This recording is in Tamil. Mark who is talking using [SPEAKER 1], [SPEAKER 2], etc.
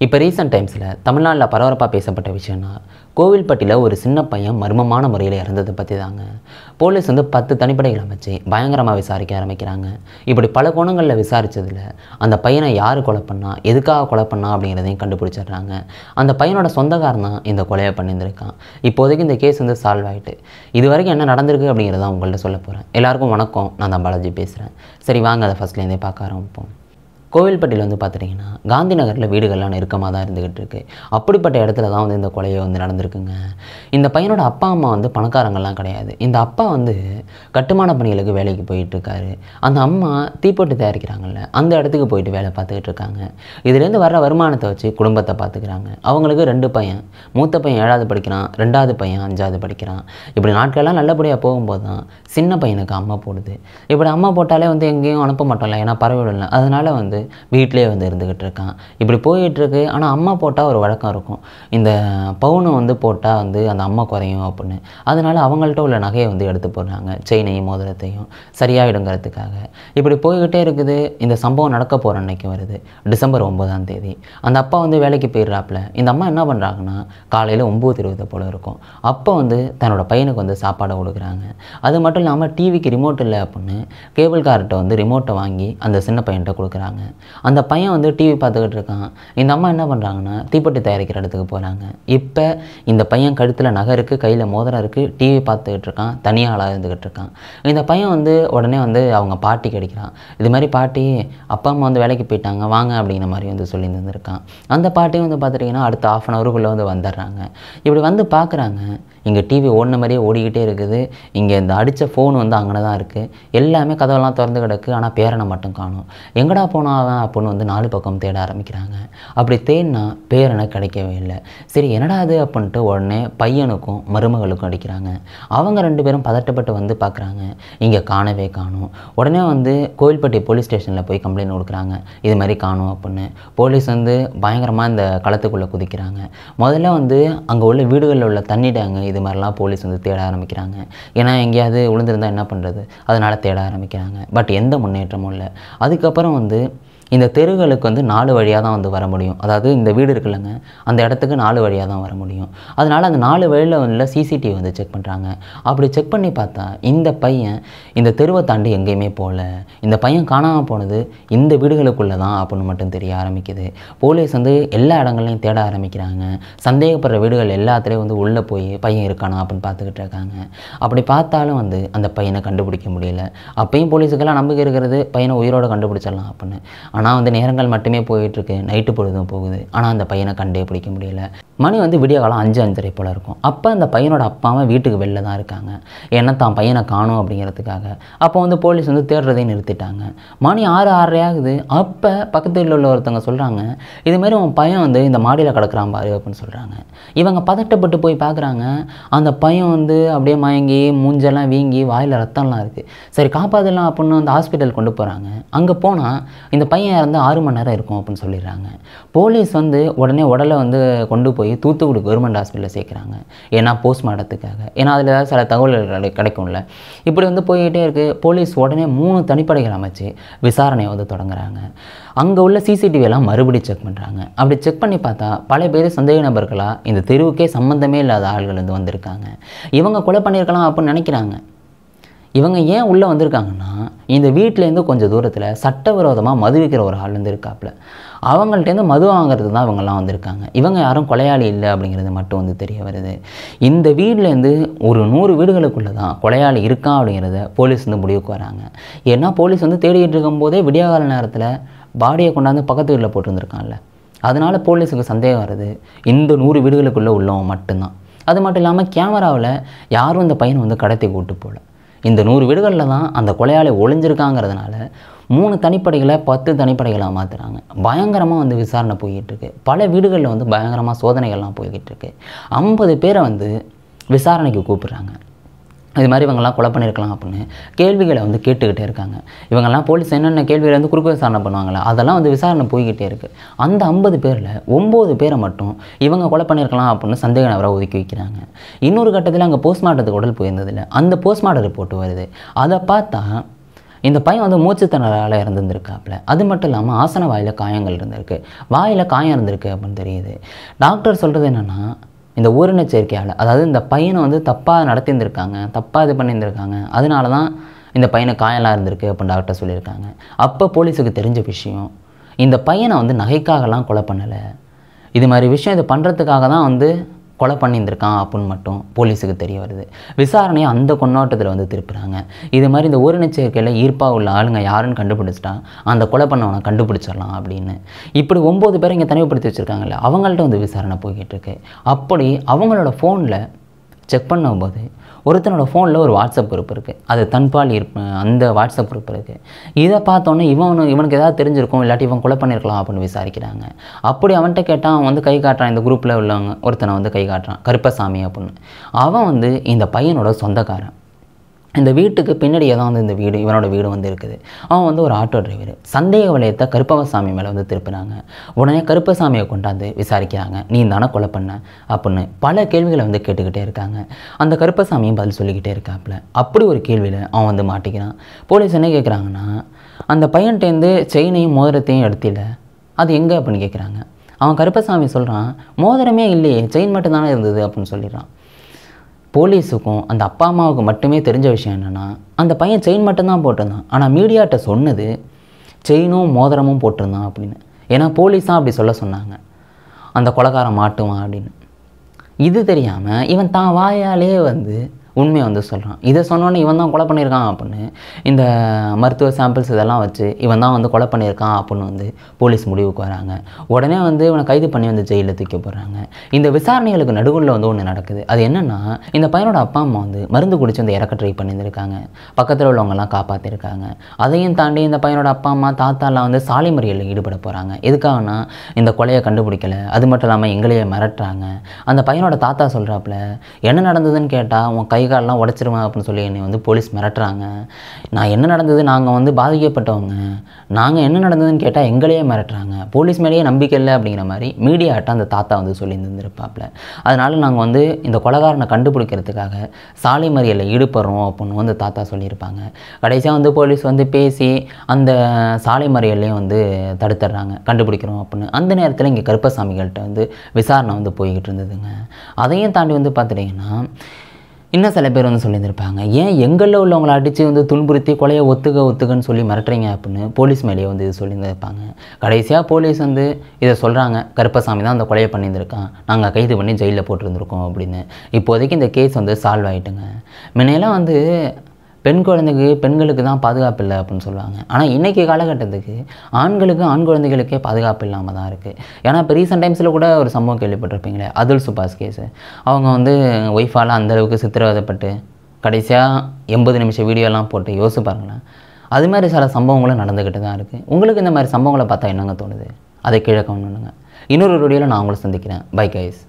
[SPEAKER 1] இப்போ ரீசெண்ட் டைம்ஸில் தமிழ்நாட்டில் பரபரப்பாக பேசப்பட்ட விஷயம்னா கோவில்பட்டியில் ஒரு சின்ன பையன் மர்மமான முறையில் இறந்ததை பற்றி தாங்க. போலீஸ் 10 தனிப்படைகளை அமைச்சு பயங்கரமாக விசாரிக்க ஆரம்பிக்கிறாங்க. இப்படி பல கோணங்களில் விசாரித்ததில் அந்த பையனை யார் கொலை பண்ணா, எதுக்காக கொலை பண்ணா அப்படிங்கிறதையும் கண்டுபிடிச்சிடுறாங்க. அந்த பையனோட சொந்தக்காரன் தான் இந்த கொலையை பண்ணியிருந்திருக்கான். இப்போதைக்கு இந்த கேஸ் சால்வ் ஆகிட்டு இது வரைக்கும் என்ன நடந்திருக்கு அப்படிங்கிறத உங்கள்கிட்ட சொல்ல போகிறேன். எல்லாருக்கும் வணக்கம், நான் தான் பாலாஜி பேசுகிறேன். சரி வாங்க அதை ஃபஸ்ட்லேருந்தே பார்க்க ஆரம்பிப்போம். கோவில்பட்டியில் பார்த்துட்டிங்கன்னா காந்தி நகரில் வீடுகள்லாம் நெருக்கமாக தான் இருந்துக்கிட்டு இருக்குது. அப்படிப்பட்ட இடத்துல தான் இந்த கொலையை நடந்திருக்குங்க. இந்த பையனோட அப்பா அம்மா பணக்காரங்கள்லாம் கிடையாது. இந்த அப்பா கட்டுமான பணிகளுக்கு வேலைக்கு போயிட்டுருக்காரு. அந்த அம்மா தீப்பொட்டி தயாரிக்கிறாங்கல்ல, அந்த இடத்துக்கு போயிட்டு வேலை பார்த்துக்கிட்டு இருக்காங்க. இதுலேருந்து வர்ற வருமானத்தை வச்சு குடும்பத்தை பார்த்துக்கிறாங்க. அவங்களுக்கு 2 பையன். மூத்த பையன் 7வது படிக்கிறான், 2வது பையன் 5வது படிக்கிறான். இப்படி நாட்கள்லாம் நல்லபடியாக போகும்போது தான் சின்ன பையனுக்கு அம்மா போடுது. இப்படி அம்மா போட்டாலே எங்கேயும் அனுப்ப மாட்டோம்ல, ஏன்னா பறவைடல, அதனால் வீட்டிலே இருந்துக்கிட்டு இருக்கான். இப்படி போயிட்டுருக்கு. ஆனால் அம்மா போட்டால் ஒரு வழக்கம் இருக்கும், இந்த பவுனை போட்டால் அந்த அம்மா குறையும் அப்படின்னு. அதனால் அவங்கள்ட்ட உள்ள நகையை எடுத்து போடுறாங்க, செயினையும் மோதிரத்தையும் சரியாயிடுங்கிறதுக்காக. இப்படி போய்கிட்டே இருக்குது. இந்த சம்பவம் நடக்க போகிற அன்னைக்கு வருது, டிசம்பர் 9ஆம் தேதி. அந்த அப்பா வேலைக்கு போயிடுறாப்புல. இந்த அம்மா என்ன பண்ணுறாங்கன்னா, காலையில் 9:20 போல் இருக்கும். அப்போ தன்னோட பையனுக்கு சாப்பாடை கொடுக்குறாங்க. அது மட்டும் இல்லாமல் டிவிக்கு ரிமோட் இல்லை அப்படின்னு கேபிள் கார்ட்ட ரிமோட்டை வாங்கி அந்த சின்ன பையன்கிட்ட கொடுக்குறாங்க. அந்த பையன் டிவி பார்த்துக்கிட்டு இருக்கான். இந்த அம்மா என்ன பண்ணுறாங்கன்னா, தீப்பெட்டி தயாரிக்கிற இடத்துக்கு போகிறாங்க. இப்போ இந்த பையன் கழுத்தில் நகை இருக்குது, கையில் மோதிரம் இருக்குது, டிவி பார்த்துக்கிட்டு இருக்கான், தனியாளாக இருந்துக்கிட்டு இருக்கான். இந்த பையன் உடனே அவங்க பாட்டி கிடைக்கிறான். இது மாதிரி பாட்டி அப்பா அம்மா வேலைக்கு போயிட்டாங்க வாங்க அப்படிங்கிற மாதிரி சொல்லி இருந்திருக்கான். அந்த பாட்டியும் பார்த்துட்டிங்கன்னா அடுத்த 1/2 hourக்குள்ளே வந்துடுறாங்க. இப்படி பார்க்குறாங்க, இங்கே டிவி ஓடின மாதிரியே ஓடிக்கிட்டே இருக்குது. இங்கே இந்த அடித்த ஃபோன் அங்கே தான் இருக்குது. எல்லாமே கதவெல்லாம் திறந்து கிடக்கு. ஆனால் பேரனை மட்டும் காணும். எங்கடா போனாவன் அப்படின்னு 4 பக்கம் தேட ஆரம்பிக்கிறாங்க. அப்படி தேடினா பேரனை கிடைக்கவே இல்லை. சரி என்னடா அது அப்படின்ட்டு உடனே பையனுக்கும் மருமகளுக்கும் அடிக்கிறாங்க. அவங்க 2 பேரும் பதட்டப்பட்டு பார்க்குறாங்க, இங்கே காணவே காணும். உடனே கோவில்பட்டி போலீஸ் ஸ்டேஷனில் போய் கம்ப்ளைண்ட் கொடுக்குறாங்க, இது மாதிரி காணும் அப்படின்னு. போலீஸ் பயங்கரமாக இந்த களத்துக்குள்ளே குதிக்கிறாங்க. முதல்ல அங்கே உள்ள வீடுகளில் உள்ள தண்ணி டேங்கு இது மாதிரிலாம் போலீஸ் தேட ஆரம்பிக்கிறாங்க. ஏன்னா எங்கேயாவது விழுந்திருந்தால் என்ன பண்ணுறது, அதனால் தேட ஆரம்பிக்கிறாங்க. பட் எந்த முன்னேற்றமும் இல்லை. அதுக்கப்புறம் இந்த தெருகளுக்கு 4 வழியாக தான் வர முடியும். அதாவது இந்த வீடு இருக்குல்லங்க, அந்த இடத்துக்கு 4 வழியாக தான் வர முடியும். அதனால் அந்த 4 வழியில் உள்ள சிசிடிவி செக் பண்ணுறாங்க. அப்படி செக் பண்ணி பார்த்தா இந்த பையன் இந்த தெருவை தாண்டி எங்கேயுமே போகல. இந்த பையன் காணாமல் போனது இந்த வீடுகளுக்குள்ளே தான் அப்படின்னு மட்டும் தெரிய ஆரம்பிக்குது. போலீஸ் எல்லா இடங்கள்லையும் தேட ஆரம்பிக்கிறாங்க. சந்தேகப்படுற வீடுகள் எல்லாத்துலேயும் உள்ளே போய் பையன் இருக்கானா அப்படின்னு பார்த்துக்கிட்டு இருக்காங்க. அப்படி பார்த்தாலும் அந்த பையனை கண்டுபிடிக்க முடியல. அப்பையும் போலீஸுக்கெல்லாம் நம்பிக்கை இருக்கிறது, பையனை உயிரோடு கண்டுபிடிச்சிடலாம் அப்படின்னு. ஆனால் நேரங்கள் மட்டுமே போயிட்டுருக்கு, நைட்டு பொழுதும் போகுது. ஆனால் அந்த பையனை கண்டே பிடிக்க முடியல. மணி விடிய காலம் 5:30 போல் இருக்கும். அப்போ அந்த பையனோட அப்பா அம்மா வீட்டுக்கு வெளில தான் இருக்காங்க, ஏன்னா தான் பையனை காணும் அப்படிங்கிறதுக்காக. அப்போ போலீஸ் தேடுறதையும் நிறுத்திட்டாங்க. மணி 6:30 ஆகுது. அப்போ பக்கத்து வீட்டில் உள்ள ஒருத்தவங்க சொல்கிறாங்க, இதுமாரி உன் பையன் இந்த மாடியில் கிடக்குறான் பாரு அப்படின்னு சொல்கிறாங்க. இவங்க பதட்டப்பட்டு போய் பார்க்குறாங்க. அந்த பையன் அப்படியே மயங்கி மூஞ்செல்லாம் வீங்கி வாயில் ரத்தம்லாம் இருக்குது. சரி காப்பாற்றலாம் அப்படின்னு ஹாஸ்பிட்டல் கொண்டு போகிறாங்க. அங்கே போனால் இந்த பையன் இறந்து 6 மணி நேரம் இருக்கும் அப்படின்னு சொல்லிடுறாங்க. போலீஸ் உடனே உடலை கொண்டு போய் தூத்துக்குடி கவர்மெண்ட் ஹாஸ்பிட்டலில் சேர்க்குறாங்க, ஏன்னா போஸ்ட்மார்ட்டத்துக்காக. ஏன்னா அதில் ஏதாவது சில தகவல்கள் கிடைக்கும்ல. இப்படி போய்கிட்டே இருக்குது. போலீஸ் உடனே 3 தனிப்படைகள் அமைச்சு விசாரணையை தொடங்குறாங்க. அங்கே உள்ள சிசிடிவியெல்லாம் மறுபடியும் செக் பண்ணுறாங்க. அப்படி செக் பண்ணி பார்த்தா பல பேர் சந்தேக நபர்களாக இந்த தெருவுக்கே சம்மந்தமே இல்லாத ஆள்கள் வந்திருக்காங்க. இவங்க கொலை பண்ணியிருக்கலாம் அப்படின்னு நினைக்கிறாங்க. இவங்க ஏன் உள்ளே வந்திருக்காங்கன்னா, இந்த வீட்டிலேருந்து கொஞ்சம் தூரத்தில் சட்டவிரோதமாக மது விற்கிற ஒரு ஆள் இருக்காப்புல. அவங்கள்ட்டேருந்து மது வாங்கிறது தான் இவங்கெல்லாம் வந்திருக்காங்க. இவங்க யாரும் கொலையாளி இல்லை அப்படிங்கிறது மட்டும் தெரிய வருது. இந்த வீட்டிலேருந்து ஒரு 100 வீடுகளுக்குள்ளே தான் கொலையாளி இருக்கான் அப்படிங்கிறத போலீஸ் முடிவுக்கு வராங்க. ஏன்னா போலீஸ் தேடிக்கிட்டு இருக்கும்போதே விடியகால நேரத்தில் பாடியை கொண்டாந்து பக்கத்து வீட்டில் போட்டுருந்துருக்கான்ல, அதனால் போலீஸுக்கு சந்தேகம் வருது இந்த 100 வீடுகளுக்குள்ளே உள்ளவங்க மட்டும்தான். அது மட்டும் இல்லாமல் கேமராவில் யாரும் இந்த பையனை கடத்தி கூட்டு போகல. இந்த 100 வீடுகளில் தான் அந்த கொலையாளி ஒளிஞ்சிருக்காங்கிறதுனால 3 தனிப்படைகளை 10 தனிப்படைகளாக மாற்றுறாங்க. பயங்கரமாக விசாரணை போய்கிட்டுருக்கு. பல வீடுகளில் பயங்கரமாக சோதனைகள்லாம் போய்கிட்டு இருக்கு. 50 பேரை விசாரணைக்கு கூப்பிட்றாங்க. இது மாதிரி இவங்கெல்லாம் கொலை பண்ணியிருக்கலாம் அப்படின்னு கேள்விகளை கேட்டுக்கிட்டே இருக்காங்க. இவங்கெல்லாம் போலீஸ் என்னென்ன கேள்விகளை குறுக்கு விசாரணை பண்ணுவாங்களே, அதெல்லாம் விசாரணை போய்கிட்டே இருக்குது. அந்த 50 பேரில் 9 பேரை மட்டும் இவங்க கொலை பண்ணியிருக்கலாம் அப்படின்னு சந்தேக நபரை ஒதுக்கி வைக்கிறாங்க. இன்னொரு கட்டத்தில் அங்கே போஸ்ட்மார்ட்டத்துக்கு உடல் போயிருந்ததில்லை, அந்த போஸ்ட்மார்ட்டம் ரிப்போர்ட் வருது. அதை பார்த்தா இந்த பையன் வந்து மூச்சுத்திணறலால் இறந்துருந்துருக்காப்புல. அது மட்டும் இல்லாமல் ஆசன வாயில் காயங்கள் இருந்திருக்கு, வாயில் காயம் இருந்திருக்கு அப்படின்னு தெரியுது. டாக்டர் சொல்கிறது என்னென்னா, இந்த ஓரின சேர்க்கையால், அதாவது இந்த பையனை வந்து தப்பாக நடத்தியிருந்திருக்காங்க, தப்பாக இது பண்ணியிருந்திருக்காங்க, அதனால தான் இந்த பையனை காயெல்லாம் இருந்திருக்கு அப்படின்னு டாக்டர் சொல்லியிருக்காங்க. அப்போ போலீஸுக்கு தெரிஞ்ச விஷயம், இந்த பையனை வந்து நகைக்காகலாம் கொலை பண்ணலை, இது மாதிரி விஷயம் இது பண்ணுறதுக்காக தான் வந்து கொலை பண்ணியிருந்திருக்கான் அப்படின்னு மட்டும் போலீஸுக்கு தெரிய வருது. விசாரணையை அந்த கொண்டாட்டத்தில் வந்து திருப்புறாங்க. இது மாதிரி இந்த ஓரின சேர்க்கையில் ஈர்ப்பாக உள்ள ஆளுங்க யாருன்னு கண்டுபிடிச்சிட்டா அந்த கொலை பண்ணவனை கண்டுபிடிச்சிடலாம் அப்படின்னு. இப்படி 9 பேரை இங்கே தனிமைப்படுத்தி வச்சுருக்காங்கல்ல, அவங்கள்ட்ட வந்து விசாரணை போய்கிட்டு இருக்கு. அப்படி அவங்களோட ஃபோனில் செக் பண்ணும்போது ஒருத்தனோட ஃபோனில் ஒரு வாட்ஸ்அப் குரூப் இருக்குது, அது தன்பால் அந்த வாட்ஸ்அப் குரூப் இருக்குது. இதை பார்த்தோன்னே இவனுக்கு ஏதாவது தெரிஞ்சிருக்கும், இல்லாட்டி இவன் கொலை பண்ணியிருக்கலாம் அப்படின்னு விசாரிக்கிறாங்க. அப்படி அவன்கிட்ட கேட்டால் அவன் வந்து கை காட்டுறான், இந்த குரூப்பில் உள்ளவங்க ஒருத்தனை வந்து கை காட்டுறான், கருப்பசாமி அப்படின்னு. அவன் வந்து இந்த பையனோட சொந்தக்காரன். இந்த வீட்டுக்கு பின்னாடியே தான் வந்து இந்த வீடு, இவனோட வீடு வந்து இருக்குது. அவன் வந்து ஒரு ஆட்டோ டிரைவர். சந்தேக வளையத்தை கருப்பசாமி மேலே வந்து திருப்பினாங்க. உடனே கருப்பசாமியை கொண்டாந்து விசாரிக்கிறாங்க, நீ தானே கொலை பண்ண அப்படின்னு பல கேள்விகளை வந்து கேட்டுக்கிட்டே இருக்காங்க. அந்த கருப்பசாமியும் பதில் சொல்லிக்கிட்டே இருக்காப்புல. அப்படி ஒரு கேள்வியில் அவன் வந்து மாட்டிக்கிறான். போலீஸ் என்ன கேட்குறாங்கன்னா, அந்த பையன்கிட்டேருந்து செயினையும் மோதிரத்தையும் எடுத்தில, அது எங்கே அப்படின்னு கேட்குறாங்க. அவன் கருப்பசாமி சொல்கிறான், மோதிரமே இல்லையே, செயின் மட்டும்தானே இருந்தது அப்படின்னு சொல்லிடுறான். போலீஸுக்கும் அந்த அப்பா அம்மாவுக்கு மட்டுமே தெரிஞ்ச விஷயம் என்னென்னா, அந்த பையன் செயின் மட்டும்தான் போட்டிருந்தான். ஆனால் மீடியாட்ட சொன்னது செயினும் மோதிரமும் போட்டிருந்தான் அப்படின்னு. ஏன்னா போலீஸ் தான் அப்படி சொல்ல சொன்னாங்க, அந்த கொலைகாரன் மாட்டுவான் அப்படின்னு. இது தெரியாமல் இவன் தான் வாயாலே வந்து உண்மையை வந்து சொல்கிறான். இதை சொன்னோன்னே இவன் தான் கொலை பண்ணியிருக்கான் அப்படின்னு இந்த மருத்துவ சாம்பிள்ஸ் இதெல்லாம் வச்சு இவன் தான் வந்து கொலை பண்ணியிருக்கான் அப்படின்னு வந்து போலீஸ் முடிவுக்கு வராங்க. உடனே வந்து இவனை கைது பண்ணி வந்து ஜெயிலில் தூக்கி போடுறாங்க. இந்த விசாரணைகளுக்கு நடுவில் வந்து ஒன்று நடக்குது. அது என்னென்னா, இந்த பையனோட அப்பா அம்மா வந்து மருந்து குடிச்சு வந்து இறக்க ட்ரை பண்ணியிருந்திருக்காங்க, பக்கத்தில் உள்ளவங்கெல்லாம் காப்பாற்றிருக்காங்க. அதையும் தாண்டி இந்த பையனோட அப்பா அம்மா தாத்தாலாம் வந்து சாலை மறியலில் ஈடுபட போகிறாங்க. எதுக்காகனா, இந்த கொலையை கண்டுபிடிக்கலை, அது மட்டும் இல்லாமல் எங்களையே மிரட்டுறாங்க. அந்த பையனோட தாத்தா சொல்கிறாப்புல, என்ன நடந்ததுன்னு கேட்டால் உன் கைகாலெலாம் உடச்சிருவேன் அப்படின்னு சொல்லி என்னை வந்து போலீஸ் மிரட்டுறாங்க. நான் என்ன நடந்தது, நாங்கள் வந்து பாதிக்கப்பட்டவங்க, நாங்கள் என்ன நடந்ததுன்னு கேட்டால் எங்களையே மிரட்டுறாங்க, போலீஸ் மேலேயே நம்பிக்கை இல்லை அப்படிங்கிற மாதிரி மீடியாட்ட அந்த தாத்தா வந்து சொல்லியிருந்துருப்பாப்புல. அதனால் நாங்கள் வந்து இந்த கொலைகாரனை கண்டுபிடிக்கிறதுக்காக சாலை மறியலில் ஈடுபடுறோம் அப்படின்னு வந்து தாத்தா சொல்லியிருப்பாங்க. கடைசியாக வந்து போலீஸ் வந்து பேசி அந்த சாலை மறியல்லையும் வந்து தடுத்துடுறாங்க, கண்டுபிடிக்கிறோம் அப்படின்னு. அந்த நேரத்தில் இங்கே கருப்பசாமிகள்கிட்ட வந்து விசாரணை வந்து போய்கிட்டு இருந்ததுங்க. அதையும் தாண்டி வந்து பார்த்துட்டிங்கன்னா, இன்னும் சில பேர் வந்து சொல்லியிருந்திருப்பாங்க, ஏன் எங்களில் உள்ளவங்களை அடித்து வந்து துன்புறுத்தி கொலையை ஒத்துக்கன்னு சொல்லி மிரட்டுறீங்க அப்படின்னு போலீஸ் மேலேயே வந்து இது சொல்லியிருந்திருப்பாங்க. கடைசியாக போலீஸ் வந்து இதை சொல்கிறாங்க, கருப்பசாமி தான் அந்த கொலையை பண்ணியிருந்திருக்கான், நாங்கள் கைது பண்ணி ஜெயிலில் போட்டிருந்துருக்கோம் அப்படின்னு. இப்போதைக்கு இந்த கேஸ் வந்து சால்வ் ஆகிட்டுங்க. முன்னையெல்லாம் வந்து பெண்களுக்கு தான் பாதுகாப்பு இல்லை அப்படின்னு சொல்லுவாங்க. ஆனால் இன்றைக்கி காலகட்டத்துக்கு ஆண் குழந்தைகளுக்கே பாதுகாப்பு இல்லாமல் தான் இருக்குது. ஏன்னா இப்போ ரீசெண்ட் டைம்ஸில் கூட ஒரு சம்பவம் கேள்விப்பட்டிருப்பீங்களே, அதுல் சுபாஷ் கேஸு. அவங்க வந்து ஒய்ஃபால் அந்தளவுக்கு சித்திரவதைப்பட்டு கடைசியாக 80 நிமிஷம் வீடியோலாம் போட்டு யோசிச்சு பாருங்களேன். அது மாதிரி சில சம்பவங்களும் நடந்துக்கிட்டு தான் இருக்குது. உங்களுக்கு இந்த மாதிரி சம்பவங்களை பார்த்தா என்னங்க தோணுது? அதை கீழே கமெண்ட் பண்ணுங்கள். இன்னொரு வீடியோவில் நான் உங்களை சந்திக்கிறேன். Bye guys.